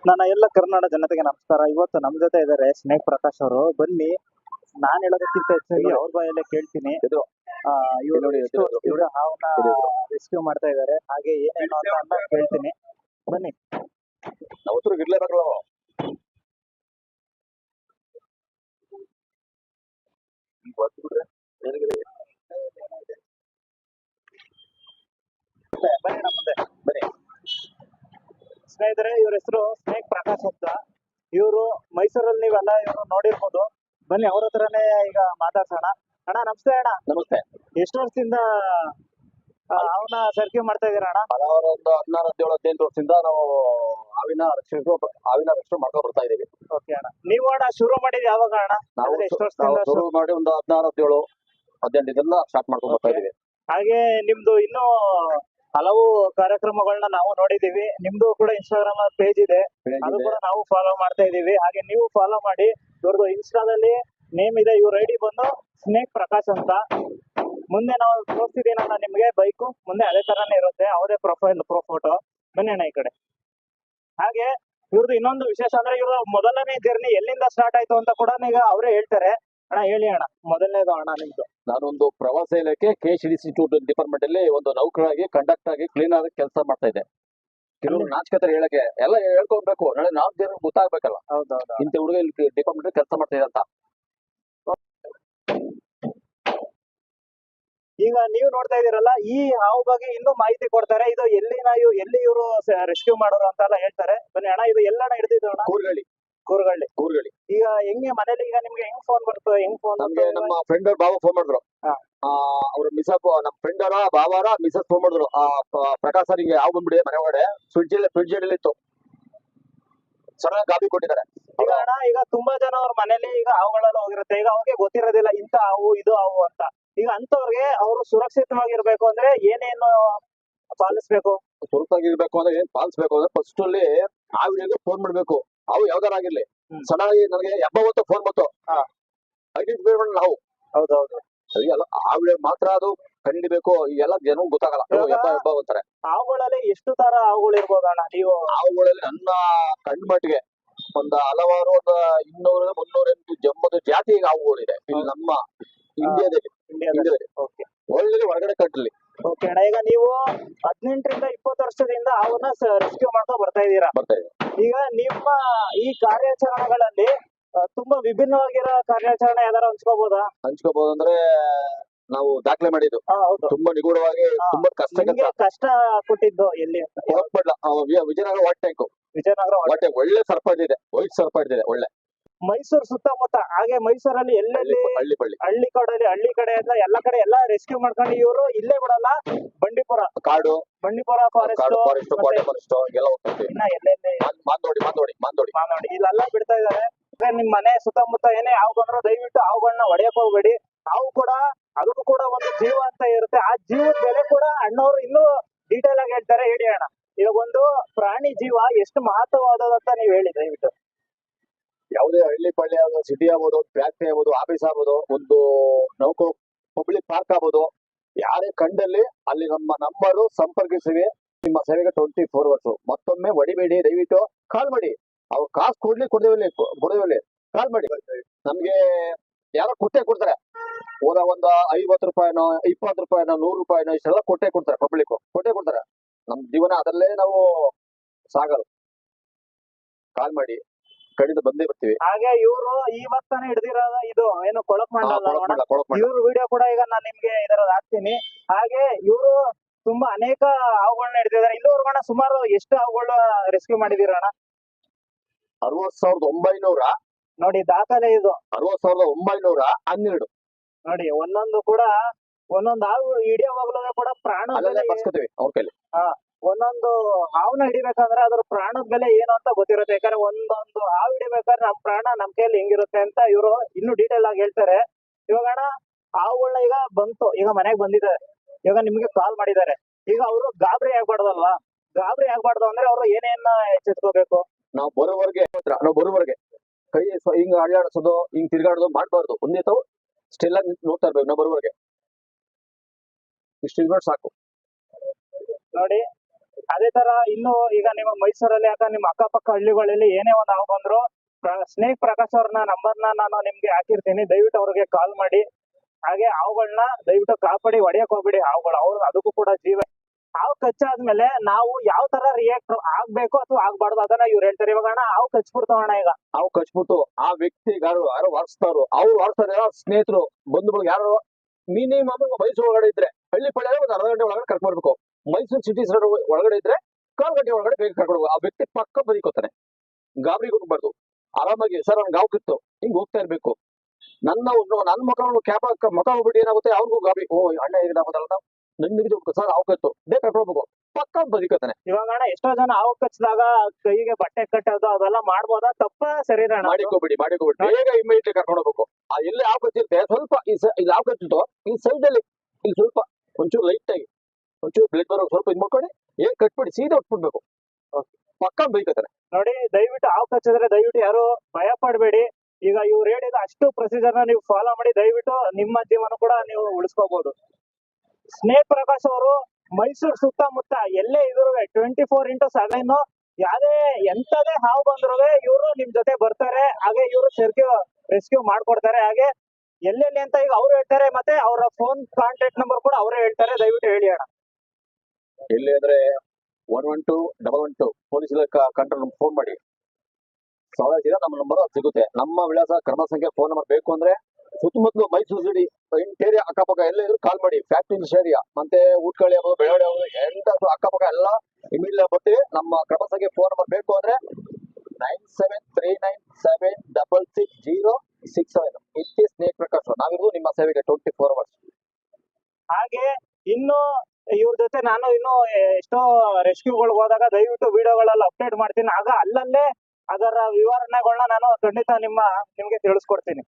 ನನ್ನ ಎಲ್ಲ ಕರ್ನಾಟಕ ಜನತೆಗೆ ನಮಸ್ಕಾರ. ಇವತ್ತು ನಮ್ಮ ಜೊತೆ ಇದ್ದಾರೆ ಸ್ನೇಕ್ ಪ್ರಕಾಶ್ ಅವರು. ಬನ್ನಿ, ನಾನು ಹೇಳೋದಕ್ಕಿಂತ ಹೆಚ್ಚಾಗಿ ಅವ್ರ ಬಾಯಲ್ಲೇ ಕೇಳ್ತೀನಿ. ಇವರು ಹಾವನ್ನ ರೆಸ್ಕ್ಯೂ ಮಾಡ್ತಾ ಇದ್ದಾರೆ, ಹಾಗೆ ಏನೇನು ಅಂತ ಕೇಳ್ತೀನಿ. ಬನ್ನಿ. ನಾವು ಇರ್ಲೇಬೇಕಲ್ಲ. ಬನ್ನಿ ನಮ್ಮ ಮುಂದೆ ಬನ್ನಿ. ಸ್ನೇಹಿತರೆ, ಇವ್ರ ಹೆಸರು ಸ್ನೇಕ್ ಪ್ರಕಾಶ್ ಅಂತ. ಇವರು ಮೈಸೂರಲ್ಲಿ ನೀವೆಲ್ಲ ಇವರು ನೋಡಿರ್ಬೋದು. ಬನ್ನಿ, ಅವ್ರ ಹತ್ರನೇ ಈಗ ಮಾತಾಡ್ಸೋಣ. ಅಣ್ಣ ನಮಸ್ತೆ. ಅಣ್ಣ ನಮಸ್ತೆ. ಎಷ್ಟು ವರ್ಷದಿಂದ ಅವನ ಸರ್ಕ್ಯೂ ಮಾಡ್ತಾ ಇದೀರ ಅಣ್ಣ? ಒಂದು 16-17-18 ವರ್ಷದಿಂದ ನಾವು ಹಾವಿನ ರಕ್ಷಣೆ ಮಾಡ್ಕೊಂಡು ಬರ್ತಾ ಇದೀವಿ. ಓಕೆ ಅಣ್ಣ. ನೀವು ಅಣ್ಣ ಶುರು ಮಾಡಿದ್ ಯಾವಾಗ ಅಣ್ಣ? ನಾವು ಎಷ್ಟು ವರ್ಷದಿಂದ ಶುರು ಮಾಡಿ ಒಂದು 16-17-18 ಸ್ಟಾರ್ಟ್ ಮಾಡ್ಕೊಂಡು ಬರ್ತಾ ಇದೀವಿ. ಹಾಗೆ ನಿಮ್ದು ಇನ್ನೂ ಹಲವು ಕಾರ್ಯಕ್ರಮಗಳನ್ನ ನಾವು ನೋಡಿದೀವಿ. ನಿಮ್ದು ಕೂಡ ಇನ್ಸ್ಟಾಗ್ರಾಮ್ ಪೇಜ್ ಇದೆ, ಅದು ಕೂಡ ನಾವು ಫಾಲೋ ಮಾಡ್ತಾ ಇದೀವಿ. ಹಾಗೆ ನೀವು ಫಾಲೋ ಮಾಡಿ. ಇವ್ರದ್ದು ಇನ್ಸ್ಟಾದಲ್ಲಿ ನೇಮ್ ಇದೆ, ಇವ್ರ ಐಡಿ ಬಂದು ಸ್ನೇಕ್ ಪ್ರಕಾಶ್ ಅಂತ. ಮುಂದೆ ನಾವು ತೋರಿಸ್ತಿದ್ದೀನಲ್ಲ ನಿಮ್ಗೆ ಬೈಕು, ಮುಂದೆ ಅದೇ ತರಾನೇ ಇರುತ್ತೆ, ಅವರೇ ಪ್ರೊ ಫೋಟೋ. ಬನ್ನಿ ಅಣ್ಣ ಈ ಕಡೆ. ಹಾಗೆ ಇವ್ರದ್ದು ಇನ್ನೊಂದು ವಿಶೇಷ ಅಂದ್ರೆ, ಇವ್ರ ಮೊದಲನೇ ಜರ್ನಿ ಎಲ್ಲಿಂದ ಸ್ಟಾರ್ಟ್ ಆಯ್ತು ಅಂತ ಕೂಡ ಈಗ ಅವರೇ ಹೇಳ್ತಾರೆ. ಅಣ್ಣ ಹೇಳಿ ಅಣ್ಣ, ಮೊದಲನೇದು ಅಣ್ಣ ನಿಮ್ದು. ನಾನೊಂದು ಪ್ರವಾಸ ಇಲಾಖೆ KH ಇನ್ಸ್ಟಿಟ್ಯೂಟ್ ಡಿಪಾರ್ಟ್ಮೆಂಟ್ ಅಲ್ಲಿ ಒಂದು ನೌಕರಾಗಿ ಕಂಡಕ್ಟ್ ಆಗಿ ಕ್ಲೀನ್ ಆಗಿ ಕೆಲಸ ಮಾಡ್ತಾ ಇದ್ದೆ. ಕೆಲವರು ನಾಚಿಕತೆ ಹೇಳಕ್ಕೆ ಎಲ್ಲ ಹೇಳ್ಕೊಬೇಕು, ನಾಳೆ 4 ಜನ ಗೊತ್ತಾಗ್ಬೇಕಲ್ಲ. ಹೌದೌದು. ಇಂಥ ಹುಡುಗ ಇಲ್ಲಿ ಡಿಪಾರ್ಟ್ಮೆಂಟ್ ಕೆಲಸ ಮಾಡ್ತಾ ಇದೆ ಅಂತ. ಈಗ ನೀವು ನೋಡ್ತಾ ಇದೀರಲ್ಲ, ಈ ಹಾವು ಬಗ್ಗೆ ಇನ್ನೂ ಮಾಹಿತಿ ಕೊಡ್ತಾರೆ. ಇದು ಎಲ್ಲಿ ಇವರು ರೆಸ್ಕ್ಯೂ ಮಾಡೋರು ಅಂತೆಲ್ಲ ಹೇಳ್ತಾರೆ. ಬನ್ನಿ ಅಣ್ಣ, ಇದು ಎಲ್ಲಣ್ಣ ಹಿಡಿದಿದ್ದು ಅಣ್ಣ? ಕೂರ್ಗಳ್ಳಿ. ಈಗ ಹೆಂಗೆ ಮನೇಲಿ ಈಗ ನಿಮ್ಗೆ ಹೆಂಗ್ ಫೋನ್ ಬರ್ತದೆ? ನಮ್ಗೆ ನಮ್ಮ ಫ್ರೆಂಡ್ ಅವ್ರ ಬಾಬಾ ಫೋನ್ ಮಾಡಿದ್ರು. ಅವ್ರ ಮಿಸಸ್, ನಮ್ಮ ಫ್ರೆಂಡ್ ಅವರ ಬಾಬಾರ ಮಿಸಸ್ ಫೋನ್ ಮಾಡಿದ್ರು. ಪ್ರಕಾಶ್ ಸರ್ ಹಿಂಗೆ ಹಾವು ಬಂದ್ಬಿಡಿ ಮನೆ ಒಳಗಡೆ, ಫ್ರಿಡ್ಜ್ ಅಲ್ಲಿ ಇತ್ತು, ಚೆನ್ನಾಗಿ ಗಾಬಿ ಕೊಟ್ಟಿದ್ದಾರೆ. ಈಗ ಅಣ್ಣ, ಈಗ ತುಂಬಾ ಜನ ಅವ್ರ ಮನೇಲಿ ಈಗ ಹಾವುಗಳೆಲ್ಲ ಹೋಗಿರುತ್ತೆ. ಈಗ ಅವ್ರಿಗೆ ಗೊತ್ತಿರೋದಿಲ್ಲ ಇಂತ ಹಾವು ಇದು ಹಾವು ಅಂತ. ಈಗ ಅಂತವ್ರಿಗೆ ಅವರು ಸುರಕ್ಷಿತವಾಗಿರ್ಬೇಕು ಅಂದ್ರೆ ಏನೇನು ಪಾಲಿಸ್ಬೇಕು? ಸುರಕ್ಷಿತವಾಗಿರ್ಬೇಕು ಅಂದ್ರೆ ಏನ್ ಪಾಲಿಸ್ಬೇಕು ಅಂದ್ರೆ, ಫಸ್ಟ್ ಅಲ್ಲಿ ಹಾವಿಗೆ ಫೋನ್ ಮಾಡ್ಬೇಕು. ಹಾವು ಯಾವ್ದಾರ ಆಗಿರ್ಲಿ, ಸಡನ್ನಾಗಿ ನನಗೆ ಎಬ್ಬವತ್ತು ಫೋನ್ ಬಂತು, ಐಡೆಂಟಿಫೈ ಮಾಡಿ ನಾವು. ಹೌದೌದು. ಹಾವಿಗೆ ಮಾತ್ರ ಅದು ಕಂಡಿಡಿಬೇಕು. ಎಲ್ಲ ಜನ ಗೊತ್ತಾಗಲ್ಲ, ಎಬ್ಬ ಅಂತಾರೆ. ಹಾವುಗಳಲ್ಲಿ ಎಷ್ಟು ತರ ಹಾವುಗಳು ಇರ್ಬೋದಣ್ಣ? ನೀವು ಹಾವುಗಳಲ್ಲಿ ನನ್ನ ಕಣ್ಮಟ್ಟಿಗೆ ಒಂದು ಹಲವಾರು, ಒಂದು 200-300 ಜಮ್ಮದ ಜಾತಿ ಹಾವುಗಳಿದೆ ಇಲ್ಲಿ ನಮ್ಮ ಇಂಡಿಯಾದಲ್ಲಿ. ಒಳ್ಳೆ ಹೊರಗಡೆ ಕಂಟ್ರಿ. ಓಕೆ ಅಣ್ಣ, ಈಗ ನೀವು 18-20 ವರ್ಷದಿಂದ ಅವನ್ನ ರೆಸ್ಕ್ಯೂ ಮಾಡ್ತಾ ಬರ್ತಾ ಇದೀರಾ. ಈಗ ನಿಮ್ಮ ಈ ಕಾರ್ಯಾಚರಣೆಗಳಲ್ಲಿ ತುಂಬಾ ವಿಭಿನ್ನವಾಗಿರೋ ಕಾರ್ಯಾಚರಣೆ ಯಾವ್ದಾರ ಹಂಚ್ಕೋಬಹುದು ಅಂದ್ರೆ, ನಾವು ದಾಖಲೆ ಮಾಡಿದ್ದು ತುಂಬಾ ನಿಗೂಢವಾಗಿ, ತುಂಬಾ ಕಷ್ಟ ಕೊಟ್ಟಿದ್ದು ಎಲ್ಲಿ ಅಂತ? ವಿಜಯನಗರ ವಾಟರ್ ಟ್ಯಾಂಕ್ ಒಳ್ಳೆ ಸರ್ಪಂಚ್ ಇದೆ, ವೈಟ್ ಸರ್ಪಂಚ್ ಇದೆ ಒಳ್ಳೆ. ಮೈಸೂರು ಸುತ್ತಮುತ್ತ, ಹಾಗೆ ಮೈಸೂರಲ್ಲಿ ಎಲ್ಲೆಲ್ಲಿ ಹಳ್ಳಿ ಕಡೆ ಎಲ್ಲ ಕಡೆ ಎಲ್ಲ ರೆಸ್ಕ್ಯೂ ಮಾಡ್ಕೊಂಡು ಇವರು ಇಲ್ಲೇ ಬಿಡಲ್ಲ. ಬಂಡೀಪುರ ಫಾರೆಸ್ಟ್ ಎಲ್ಲ ಹೋಗ್ತೀವಿ. ಮಾಂದೋಡಿ ಇಲ್ಲೆಲ್ಲ ಬಿಡ್ತಾ ಇದಾರೆ. ನಿಮ್ ಮನೆ ಸುತ್ತಮುತ್ತ ಏನೇ ಹಾವು ಬಂದ್ರು ದಯವಿಟ್ಟು ಹಾವುಗಳನ್ನ ಹೊಡೆಯಕ್ ಹೋಗ್ಬೇಡಿ. ಹಾವು ಕೂಡ ಅದಕ್ಕೂ ಕೂಡ ಒಂದು ಜೀವ ಅಂತ ಇರುತ್ತೆ. ಆ ಜೀವದ ಬೆಲೆ ಕೂಡ ಅಣ್ಣವ್ರು ಇನ್ನೂ ಡೀಟೇಲ್ ಆಗಿ ಹೇಳ್ತಾರೆ. ಹೇಳಿ ಅಣ್ಣ, ಇವಾಗ ಒಂದು ಪ್ರಾಣಿ ಜೀವ ಎಷ್ಟು ಮಹತ್ವವಾದದಂತ ನೀವ್ ಹೇಳಿ ದಯವಿಟ್ಟು. ಯಾವುದೇ ಹಳ್ಳಿ ಪಳ್ಳಿ ಆಗ್ಬೋದು, ಸಿಟಿ ಆಗ್ಬೋದು, ಫ್ಯಾಕ್ಟ್ರಿ ಆಗ್ಬೋದು, ಆಫೀಸ್ ಆಗ್ಬೋದು, ಒಂದು ನೌಕೋ ಪಬ್ಲಿಕ್ ಪಾರ್ಕ್ ಆಗ್ಬೋದು, ಯಾರೇ ಕಂಡಲ್ಲಿ ಅಲ್ಲಿ ನಮ್ಮ ನಂಬರು ಸಂಪರ್ಕಿಸಿ. ನಿಮ್ಮ ಸೇವೆಗೆ 24 hours. ಮತ್ತೊಮ್ಮೆ ಹೊಡಿಬೇಡಿ, ದಯವಿಟ್ಟು ಕಾಲ್ ಮಾಡಿ. ಅವ್ರು ಕಾಸು ಕೊಡದೇವಲ್ಲಿ ಕಾಲ್ ಮಾಡಿ. ನಮ್ಗೆ ಯಾರೋ ಕೊಡ್ತಾರೆ. ಹೋದ ಒಂದು 50 ರೂಪಾಯಿನೋ 20 ರೂಪಾಯಿನೋ 100 ರೂಪಾಯಿನೋ ಇಷ್ಟೆಲ್ಲ ಕೊಡ್ತಾರೆ. ಪಬ್ಲಿಕ್ ಕೊಡ್ತಾರೆ. ನಮ್ ಜೀವನ ಅದರಲ್ಲೇ ನಾವು ಸಾಗಲು. ಕಾಲ್ ಮಾಡಿ, ಖಂಡಿತ ಬಂದೇ ಬರ್ತೀವಿ. ಹಾಗೆ ಇವರು ಇವತ್ತಾನೆ ಹಿಡಿದಿರೋದ ಇದು ಏನು ಕೊಳಕ್ ಮಾಡಲ್ಲ. ಇವ್ರ ವಿಡಿಯೋ ಕೂಡ ಈಗ ನಾನು ನಿಮ್ಗೆ ಇದರಲ್ಲಿ ಹಾಕ್ತೀನಿ. ಹಾಗೆ ಇವರು ತುಂಬಾ ಅನೇಕ ಹಾವುಗಳನ್ನ ಹಿಡಿದಿದ್ದಾರೆ. ಇಲ್ಲಿವರೆಗಣ ಸುಮಾರು ಎಷ್ಟು ಹಾವುಗಳು ರೆಸ್ಕ್ಯೂ ಮಾಡಿದೀರಣ್ಣ? 60,900 ನೋಡಿ ದಾಖಲೆ ಇದು. 60,912 ನೋಡಿ. ಒಂದೊಂದು ಹಾವು ಹಿಡಿಯೋವಾಗ್ಲೂ ಕೂಡ ಪ್ರಾಣ ಅವ್ರ ಕೈಲಿ. ಒಂದೊಂದು ಹಾವನ್ನ ಹಿಡಿಬೇಕಂದ್ರೆ ಅದ್ರ ಪ್ರಾಣದ ಬೆಲೆ ಏನು ಅಂತ ಗೊತ್ತಿರುತ್ತೆ. ಯಾಕಂದ್ರೆ ಒಂದೊಂದು ಹಾವು ಹಿಡಿಬೇಕಾದ್ರೆ ನಮ್ ಪ್ರಾಣ ನಮ್ ಕೈಯಲ್ಲಿ ಹೆಂಗಿರುತ್ತೆ ಅಂತ ಇವರು ಇನ್ನು ಡೀಟೇಲ್ ಆಗಿ ಹೇಳ್ತಾರೆ. ಇವಾಗ ಅಣ್ಣ, ಹಾವುಗಳನ್ನ ಈಗ ಬಂತು, ಈಗ ಮನೆಗೆ ಬಂದಿದ್ದಾರೆ, ಇವಾಗ ನಿಮ್ಗೆ ಕಾಲ್ ಮಾಡಿದ್ದಾರೆ. ಈಗ ಅವರು ಗಾಬರಿ ಆಗ್ಬಾರ್ದು ಅಂದ್ರೆ ಅವರು ಏನೇನ ಎಚ್ಚೆತ್ಕೋಬೇಕು? ನಾವು ಬರೋವರೆಗೆ ಕೈ ಹಿಂಗ್ ಅಡ್ಡಾಡಿಸೋದು, ಹಿಂಗ್ ತಿರ್ಗಾಡೋದು ಮಾಡ್ಬಾರ್ದು. ಒಂದೇ ತಾವು ಸ್ಟಿಲ್ ಆಗಿ ನೋಡ್ತಾ ಇರ್ಬೇಕು. ನಾವು ಬರೋವರೆಗೆ ಇಷ್ಟು ಸಾಕು ನೋಡಿ. ಅದೇ ತರ ಇನ್ನು ಈಗ ನಿಮ್ಮ ಮೈಸೂರಲ್ಲಿ ಯಾಕ ನಿಮ್ಮ ಅಕ್ಕಪಕ್ಕ ಹಳ್ಳಿಗಳಲ್ಲಿ ಏನೇ ಒಂದು ಹಾವು ಬಂದ್ರು ಸ್ನೇಕ್ ಪ್ರಕಾಶ್ ಅವ್ರನ್ನ ನಂಬರ್ನ ನಾನು ನಿಮ್ಗೆ ಹಾಕಿರ್ತೀನಿ, ದಯವಿಟ್ಟು ಅವ್ರಿಗೆ ಕಾಲ್ ಮಾಡಿ. ಹಾಗೆ ಹಾವುಗಳನ್ನ ದಯವಿಟ್ಟು ಕಾಪಾಡಿ, ಹೊಡೆಯಕ್ ಹೋಗ್ಬಿಡಿ ಹಾವುಗಳು, ಅದಕ್ಕೂ ಕೂಡ ಜೀವ. ಹಾವು ಕಚ್ಚಾದ್ಮೇಲೆ ನಾವು ಯಾವ ತರ ರಿಯಾಕ್ಟ್ ಆಗ್ಬೇಕು ಅಥವಾ ಆಗ್ಬಾರ್ದು ಅದನ್ನ ಇವ್ರು ಹೇಳ್ತಾರೆ. ಇವಾಗ ಅಣ್ಣ ಹಾವು ಕಚ್ಬಿಡ್ತಾವಣ್ಣ, ಈಗ ಅವು ಕಚ್ಬಿಟ್ಟು ಆ ವ್ಯಕ್ತಿ ಯಾರು ವಾರಿಸ್ತಾರೋ ಅವ್ರು ವಾರಿಸ್ತಾರೆ, ಸ್ನೇಹಿತರು ಬಂಧುಗಳು ಯಾರು ಮಿನಿಮಮ್ ಮೈಸೂರು ಒಳಗಡೆ ಇದ್ರೆ ಹಳ್ಳಿ ಪಳ್ಳಿ ಒಂದು ಅರ್ಧ ಗಂಟೆ ಒಳಗಡೆ ಕರ್ಕೊಂಡು ಬರ್ಬೇಕು. ಮೈಸೂರು ಸಿಟಿ ಒಳಗಡೆ ಇದ್ರೆ 1/4 ಗಂಟೆ ಒಳಗಡೆ ಬೇಗ ಕರ್ಕೊಂಡು ಆ ವ್ಯಕ್ತಿ ಪಕ್ಕ ಬದುಕೋತಾನೆ. ಗಾಬರಿ ಕೊಡ್ಬಾರ್ದು, ಆರಾಮಾಗಿ ಸರ್ ನನ್ಗೆ ಗಾವ್ ಕಿತ್ತು ಹಿಂಗ್ ಹೋಗ್ತಾ ಇರ್ಬೇಕು. ನನ್ನ ಮುಖ ಹೋಗ್ಬಿಟ್ಟು ಏನಾಗುತ್ತೆ ಅವ್ರಿಗೂ ಗಾಬರಿ, ಓ ಅಣ್ಣ ಹೇಗಿದಾಗಲ್ಲ ನನ್ನಿಗೆ ಸರ್ ಹಾವು ಕತ್ತು ಬೇಗ ಕರ್ಕೊಂಡು ಹೋಗ್ಬೇಕು, ಪಕ್ಕ ಬದುಕೋತಾನೆ. ಇವಾಗ ಅಣ್ಣ ಎಷ್ಟೋ ಜನ ಹಾವು ಕಚ್ಚಿದಾಗ ಕೈಗೆ ಬಟ್ಟೆ ಕಟ್ಟೋದು ಅದೆಲ್ಲ ಮಾಡ್ಬೋದಾ, ತಪ್ಪ ಸರಿ ಅಣ್ಣ? ಮಾಡಿಕೋಬಿಡಿ ಬೇಗ ಇಮಿಡಿಯೇಟ್ಲಿ ಕರ್ಕೊಂಡು ಹೋಗ್ಬೇಕು. ಆ ಎಲ್ಲಿ ಹಾವು ಕಚ್ಚಿರುತ್ತೆ ಸ್ವಲ್ಪ ಇಲ್ಲಿ ಹಾವು ಕಚ್ಚಿಟ್ಟು ಈ ಸೈಡ್ ಅಲ್ಲಿ ಇಲ್ಲಿ ಸ್ವಲ್ಪ ಒಂಚೂರು ಲೈಟ್ ಆಗಿ ಒಂಚೂರು ಬ್ಲಡ್ ಬರೋ ಸ್ವಲ್ಪ ಇದ್ ಮಾಡ್ಕೊಂಡು ಏನ್ ಕಟ್ಬಿಡಿ ಸೀದಾ ಉಟ್ಬಿಡ್ಬೇಕು, ಪಕ್ಕ ಬೈಕತಾರೆ. ನೋಡಿ ದಯವಿಟ್ಟು ಹಾವು ಕಚ್ಚಿದ್ರೆ ದಯವಿಟ್ಟು ಯಾರು ಭಯ ಪಡ್ಬೇಡಿ. ಈಗ ಇವ್ರು ಹೇಳಿದ ಅಷ್ಟು ಪ್ರೊಸೀಜರ್ ನ ನೀವು ಫಾಲೋ ಮಾಡಿ ದಯವಿಟ್ಟು ನಿಮ್ಮ ಜೀವನ ಕೂಡ ನೀವು ಉಳಿಸ್ಕೋಬಹುದು. ಸ್ನೇಕ್ ಪ್ರಕಾಶ್ ಅವರು ಮೈಸೂರು ಸುತ್ತಮುತ್ತ ಎಲ್ಲೇ ಇದ್ರು 24/7 ಯಾವ್ದೇ ಎಂತದೇ ಹಾವು ಬಂದ್ರು ಇವರು ನಿಮ್ ಜೊತೆ ಬರ್ತಾರೆ. ಹಾಗೆ ಇವರು ರೆಸ್ಕ್ಯೂ ಮಾಡ್ಕೊಡ್ತಾರೆ. ಹಾಗೆ ಎಲ್ಲೆಲ್ಲಿ ಅಂತ ಈಗ ಅವ್ರು ಹೇಳ್ತಾರೆ, ಮತ್ತೆ ಅವರ ಫೋನ್ ಕಾಂಟ್ಯಾಕ್ಟ್ ನಂಬರ್ ಕೂಡ ಅವರೇ ಹೇಳ್ತಾರೆ. ದಯವಿಟ್ಟು ಹೇಳಿ ಅಣ್ಣ. ಎಲ್ಲಿ ಅಂದ್ರೆ 112 ಪೊಲೀಸ್ ಕಂಟ್ರೋಲ್ ಫೋನ್ ಮಾಡಿ, ಸೀದಾ ನಮ್ಮ ನಂಬರ್ ಸಿಗುತ್ತೆ. ನಮ್ಮ ವಿಳಾಸ ಕ್ರಮ ಸಂಖ್ಯೆ ಫೋನ್ ನಂಬರ್ ಬೇಕು ಅಂದ್ರೆ ಸುತ್ತಮುತ್ತಲು ಮೈಸೂರು ಸಿಟಿ ಇಂಟೇರಿಯಾ ಅಕ್ಕಪಕ್ಕ ಎಲ್ಲ ಇದ್ರು ಕಾಲ್ ಮಾಡಿ. ಫ್ಯಾಕ್ಟ್ರಿ ಏರಿಯಾ ಮತ್ತೆ ಊಟ್ಕಳಿ ಆಗ್ಬೋದು, ಬೆಳವಡಿ ಆಗ್ಬೋದು, ಎಂಟು ಅಕ್ಕಪಕ್ಕ ಎಲ್ಲ ಇಮಿಡಿಯೇಟ್ ಬರ್ತೀವಿ. ನಮ್ಮ ಕ್ರಮ ಸಂಖ್ಯೆ ಫೋನ್ ನಂಬರ್ ಬೇಕು ಅಂದ್ರೆ 9739766067. ಇತ್ತಿ ಸ್ನೇಕ್ ಪ್ರಕಾಶ್, ನಾವಿರೋದು ನಿಮ್ಮ ಸೇವೆಗೆ 24 hours. ಹಾಗೆ ಇನ್ನು ಇವ್ರ ಜೊತೆ ನಾನು ಇನ್ನು ಎಷ್ಟೋ ರೆಸ್ಕ್ಯೂಗಳಿಗೆ ಹೋದಾಗ ದಯವಿಟ್ಟು ವಿಡಿಯೋಗಳೆಲ್ಲ ಅಪ್ಡೇಟ್ ಮಾಡ್ತೀನಿ. ಆಗ ಅಲ್ಲಲ್ಲೇ ಅದರ ವಿವರಣೆಗಳನ್ನ ನಾನು ಖಂಡಿತ ನಿಮ್ಗೆ ತಿಳಿಸ್ಕೊಡ್ತೀನಿ.